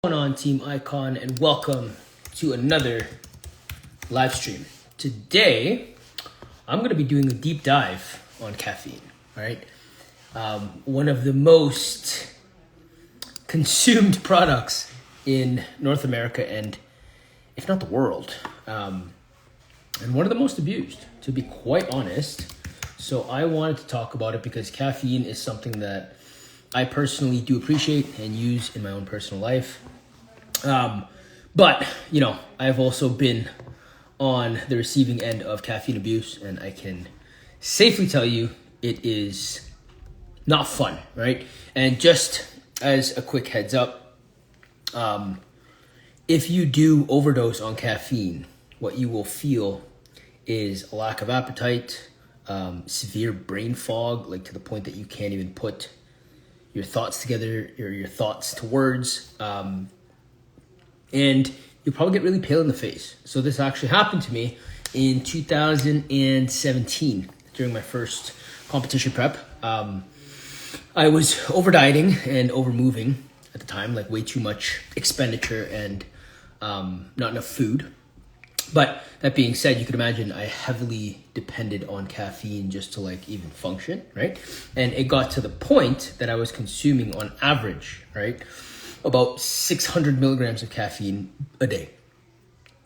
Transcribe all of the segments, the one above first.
What's going on, Team Icon, and welcome to another live stream. Today, I'm going to be doing a deep dive on caffeine. All right, one of the most consumed products in North America and, if not the world, and one of the most abused, to be quite honest. So I wanted to talk about it because caffeine is something that I personally do appreciate and use in my own personal life. But, I've also been on the receiving end of caffeine abuse, and I can safely tell you it is not fun, right? And just as a quick heads up, if you do overdose on caffeine, what you will feel is a lack of appetite, severe brain fog, like to the point that you can't even put your thoughts together or your thoughts to words. And you'll probably get really pale in the face. So this actually happened to me in 2017 during my first competition prep. I was over dieting and over moving at the time, like way too much expenditure and not enough food. But that being said, you could imagine I heavily depended on caffeine just to even function, right? And it got to the point that I was consuming on average, right, about 600 milligrams of caffeine a day.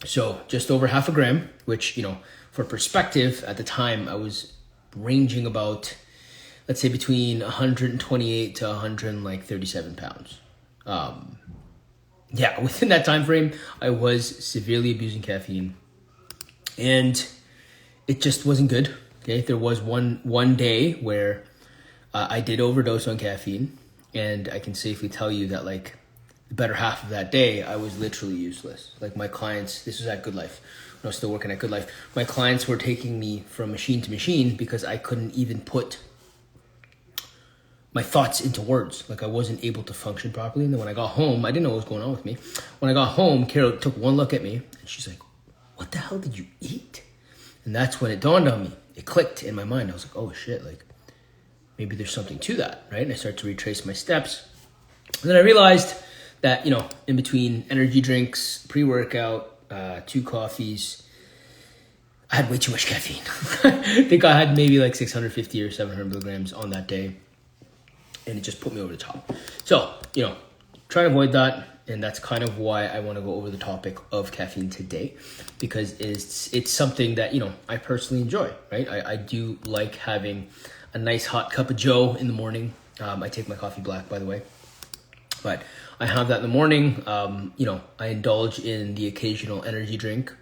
So just over half a gram, which, for perspective, at the time I was ranging about, let's say, between 128 to 137 pounds. Within that time frame, I was severely abusing caffeine, and it just wasn't good. Okay, there was one day where I did overdose on caffeine, and I can safely tell you that the better half of that day, I was literally useless. My clients, this was at Good Life, when I was still working at Good Life, my clients were taking me from machine to machine because I couldn't even put my thoughts into words. I wasn't able to function properly. And then when I got home, I didn't know what was going on with me. When I got home, Carol took one look at me and she's like, "What the hell did you eat?" And that's when it dawned on me. It clicked in my mind. I was like, oh shit, maybe there's something to that, right? And I started to retrace my steps. And then I realized that, in between energy drinks, pre-workout, 2 coffees, I had way too much caffeine. I think I had maybe 650 or 700 milligrams on that day. And it just put me over the top. So, try to avoid that. And that's kind of why I want to go over the topic of caffeine today, because it's something that, I personally enjoy, right? I do like having a nice hot cup of joe in the morning. I take my coffee black, by the way. But I have that in the morning. I indulge in the occasional energy drink,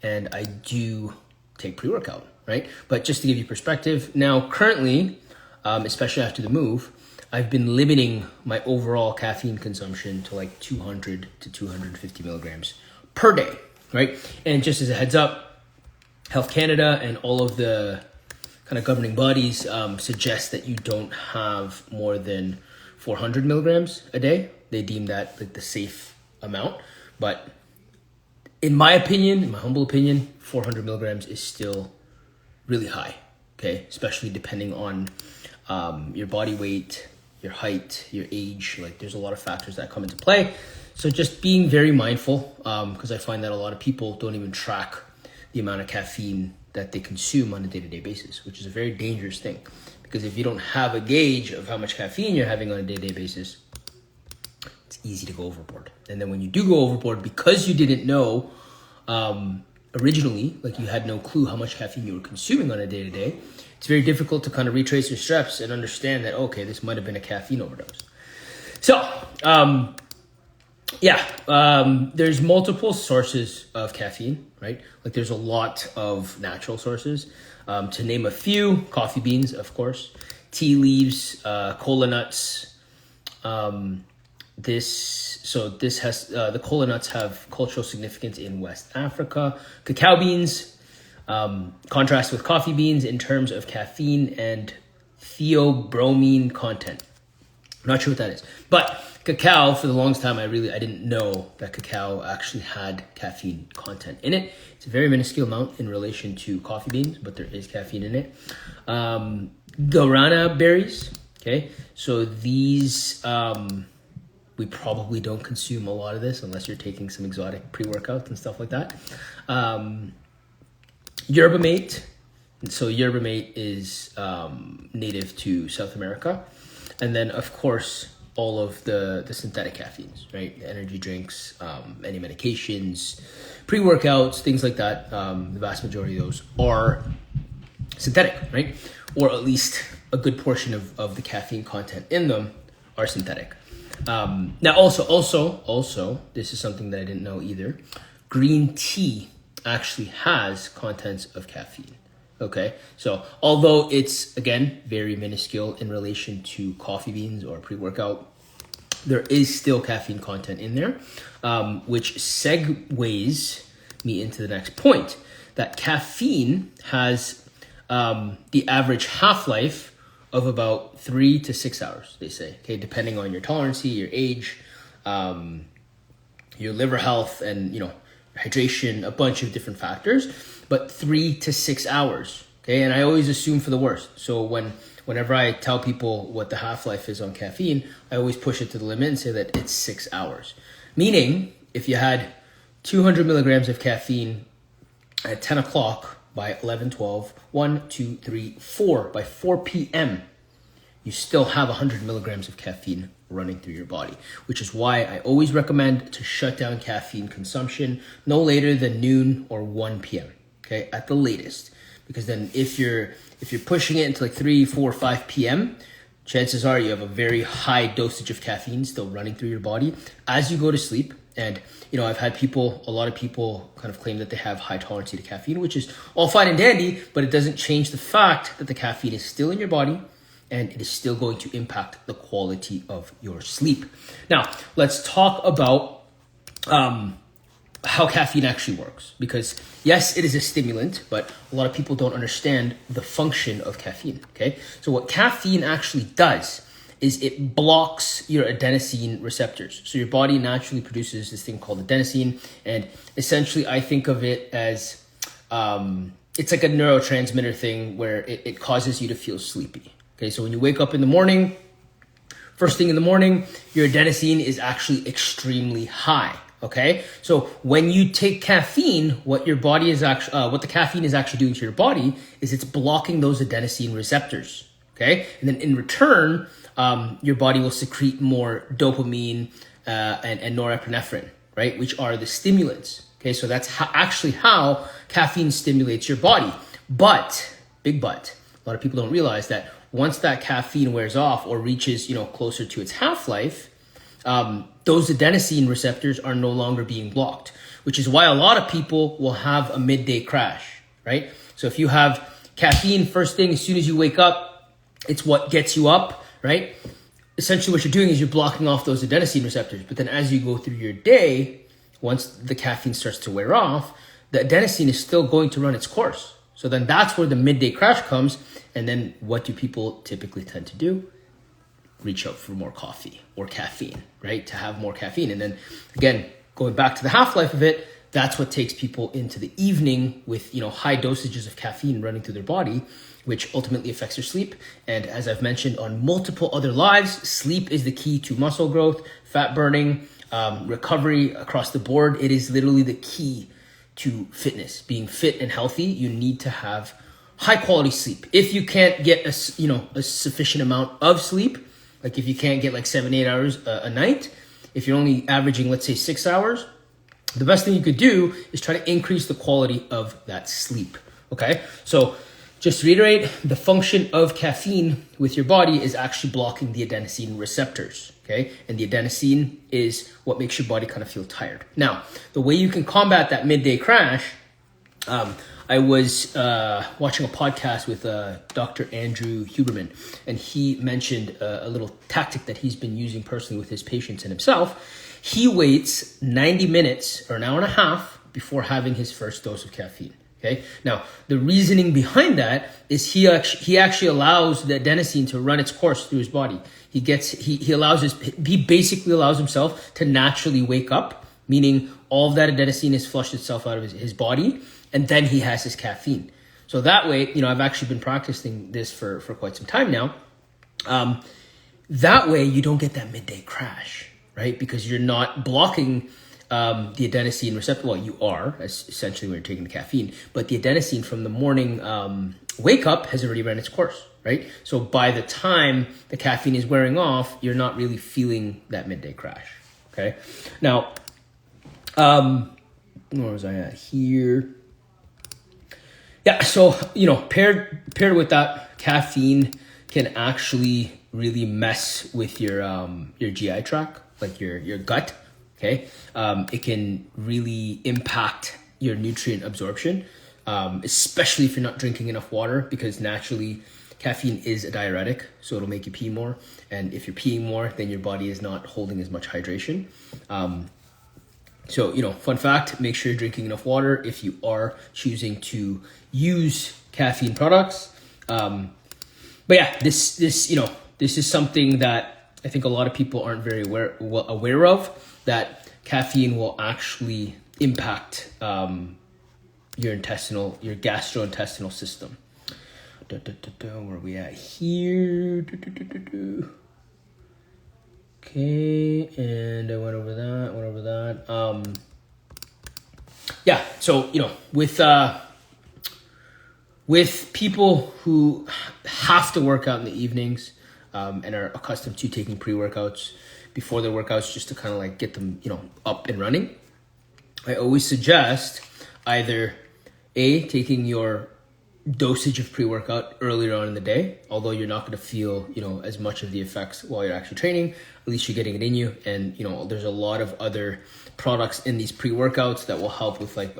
and I do take pre-workout, right? But just to give you perspective, now currently, especially after the move, I've been limiting my overall caffeine consumption to 200 to 250 milligrams per day, right? And just as a heads up, Health Canada and all of the kind of governing bodies suggest that you don't have more than 400 milligrams a day. They deem that the safe amount. But in my opinion, in my humble opinion, 400 milligrams is still really high, okay? Especially depending on your body weight, your height, your age. There's a lot of factors that come into play. So just being very mindful, because I find that a lot of people don't even track the amount of caffeine that they consume on a day-to-day basis, which is a very dangerous thing. Because if you don't have a gauge of how much caffeine you're having on a day-to-day basis, it's easy to go overboard. And then when you do go overboard, because you didn't know originally, you had no clue how much caffeine you were consuming on a day-to-day, it's very difficult to kind of retrace your steps and understand that, okay, this might have been a caffeine overdose. So, there's multiple sources of caffeine, right? There's a lot of natural sources. To name a few, coffee beans, of course, tea leaves, cola nuts. The cola nuts have cultural significance in West Africa. Cacao beans, contrast with coffee beans in terms of caffeine and theobromine content. I'm not sure what that is, but cacao, for the longest time, I didn't know that cacao actually had caffeine content in it. It's a very minuscule amount in relation to coffee beans, but there is caffeine in it. Guarana berries, okay? So these we probably don't consume a lot of this unless you're taking some exotic pre-workouts and stuff like that. Yerba mate. So yerba mate is native to South America. And then, of course, all of the synthetic caffeines, right? The energy drinks, any medications, pre-workouts, things like that. The vast majority of those are synthetic, right? Or at least a good portion of the caffeine content in them are synthetic. Now, also, this is something that I didn't know either. Green tea actually has contents of caffeine. Okay, so although it's, again, very minuscule in relation to coffee beans or pre-workout, there is still caffeine content in there, which segues me into the next point, that caffeine has the average half-life of about 3 to 6 hours, they say, okay, depending on your tolerance, your age, your liver health, and, hydration, a bunch of different factors, but 3 to 6 hours, okay? And I always assume for the worst. So whenever I tell people what the half-life is on caffeine, I always push it to the limit and say that it's 6 hours. Meaning, if you had 200 milligrams of caffeine at 10 o'clock by 11, 12, 1, 2, 3, 4, by 4 p.m., you still have 100 milligrams of caffeine running through your body, which is why I always recommend to shut down caffeine consumption no later than noon or 1 p.m., okay, at the latest. Because then if you're pushing it into like 3, 4, 5 p.m., chances are you have a very high dosage of caffeine still running through your body as you go to sleep. And, I've had a lot of people kind of claim that they have high tolerance to caffeine, which is all fine and dandy, but it doesn't change the fact that the caffeine is still in your body and it is still going to impact the quality of your sleep. Now, let's talk about how caffeine actually works. Because yes, it is a stimulant, but a lot of people don't understand the function of caffeine, okay? So what caffeine actually does is it blocks your adenosine receptors. So your body naturally produces this thing called adenosine, and essentially I think of it as, it's like a neurotransmitter thing where it causes you to feel sleepy. Okay, so when you wake up in the morning, first thing in the morning, your adenosine is actually extremely high. Okay, so when you take caffeine, what the caffeine is actually doing to your body is it's blocking those adenosine receptors. Okay, and then in return, your body will secrete more dopamine and norepinephrine, right, which are the stimulants. Okay, so that's actually how caffeine stimulates your body. But, big but, a lot of people don't realize that once that caffeine wears off or reaches, closer to its half-life, those adenosine receptors are no longer being blocked, which is why a lot of people will have a midday crash, right? So if you have caffeine first thing, as soon as you wake up, it's what gets you up, right? Essentially what you're doing is you're blocking off those adenosine receptors. But then as you go through your day, once the caffeine starts to wear off, the adenosine is still going to run its course. So then that's where the midday crash comes. And then what do people typically tend to do? Reach out for more coffee or caffeine, right? To have more caffeine. And then again, going back to the half-life of it, that's what takes people into the evening with, high dosages of caffeine running through their body, which ultimately affects their sleep. And as I've mentioned on multiple other lives, sleep is the key to muscle growth, fat burning, recovery across the board. It is literally the key to fitness. Being fit and healthy, you need to have high quality sleep. If you can't get a sufficient amount of sleep, like if you can't get like 7-8 hours a night, if you're only averaging, let's say 6 hours, the best thing you could do is try to increase the quality of that sleep. Okay, so just to reiterate, the function of caffeine with your body is actually blocking the adenosine receptors. Okay, and the adenosine is what makes your body kind of feel tired. Now, the way you can combat that midday crash, I was watching a podcast with Dr. Andrew Huberman, and he mentioned a little tactic that he's been using personally with his patients and himself. He waits 90 minutes or an hour and a half before having his first dose of caffeine. Okay. Now, the reasoning behind that is he actually allows the adenosine to run its course through his body. He basically allows himself to naturally wake up, meaning all of that adenosine has flushed itself out of his body, and then he has his caffeine. So that way, I've actually been practicing this for quite some time now. That way you don't get that midday crash, right? Because you're not blocking the adenosine receptor. Well, you are essentially when you're taking the caffeine, but the adenosine from the morning wake up has already run its course, right? So by the time the caffeine is wearing off, you're not really feeling that midday crash. Okay. Now, where was I at here? Yeah. So, paired with that, caffeine can actually really mess with your GI tract, like your gut. Okay. It can really impact your nutrient absorption, especially if you're not drinking enough water, because naturally caffeine is a diuretic, so it'll make you pee more. And if you're peeing more, then your body is not holding as much hydration. So, fun fact, make sure you're drinking enough water if you are choosing to use caffeine products. But yeah, this is something that I think a lot of people aren't very aware of, that caffeine will actually impact your gastrointestinal system. Where are we at here? Okay, and I went over that. Yeah, so with people who have to work out in the evenings and are accustomed to taking pre-workouts before their workouts just to kind of like get them up and running, I always suggest either taking your dosage of pre-workout earlier on in the day, although you're not going to feel as much of the effects while you're actually training. At least you're getting it in you, and there's a lot of other products in these pre-workouts that will help with like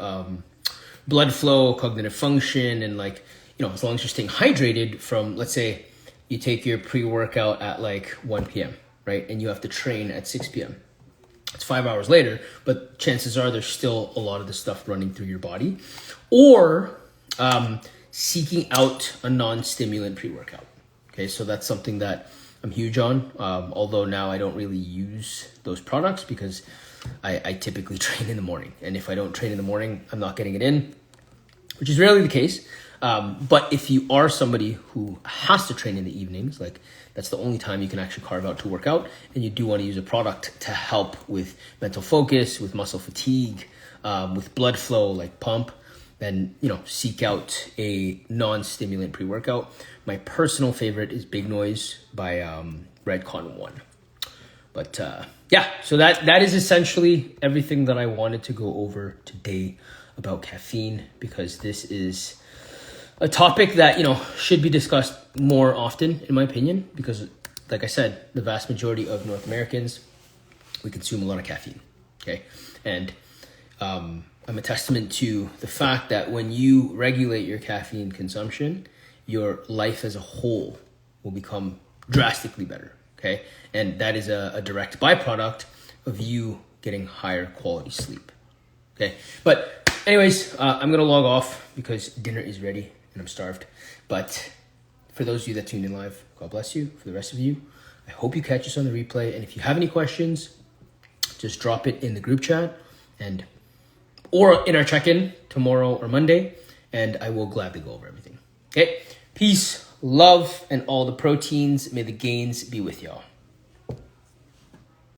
blood flow, cognitive function, and like as long as you're staying hydrated. From, let's say you take your pre-workout at like 1 p.m. right, and you have to train at 6 p.m. It's 5 hours later, but chances are there's still a lot of the stuff running through your body. Or seeking out a non-stimulant pre-workout. Okay, so that's something that I'm huge on, although now I don't really use those products because I typically train in the morning. And if I don't train in the morning, I'm not getting it in, which is rarely the case. But if you are somebody who has to train in the evenings, like that's the only time you can actually carve out to work out, and you do want to use a product to help with mental focus, with muscle fatigue, with blood flow, like pump, then seek out a non-stimulant pre-workout. My personal favorite is Big Noise by Redcon One. But yeah, so that is essentially everything that I wanted to go over today about caffeine, because this is a topic that should be discussed more often, in my opinion, because like I said, the vast majority of North Americans, we consume a lot of caffeine. Okay, and I'm a testament to the fact that when you regulate your caffeine consumption, your life as a whole will become drastically better, okay? And that is a direct byproduct of you getting higher quality sleep, okay? But anyways, I'm gonna log off because dinner is ready and I'm starved. But for those of you that tuned in live, God bless you. For the rest of you, I hope you catch us on the replay. And if you have any questions, just drop it in the group chat or in our check-in tomorrow or Monday, and I will gladly go over everything. Okay, peace, love, and all the proteins. May the gains be with y'all.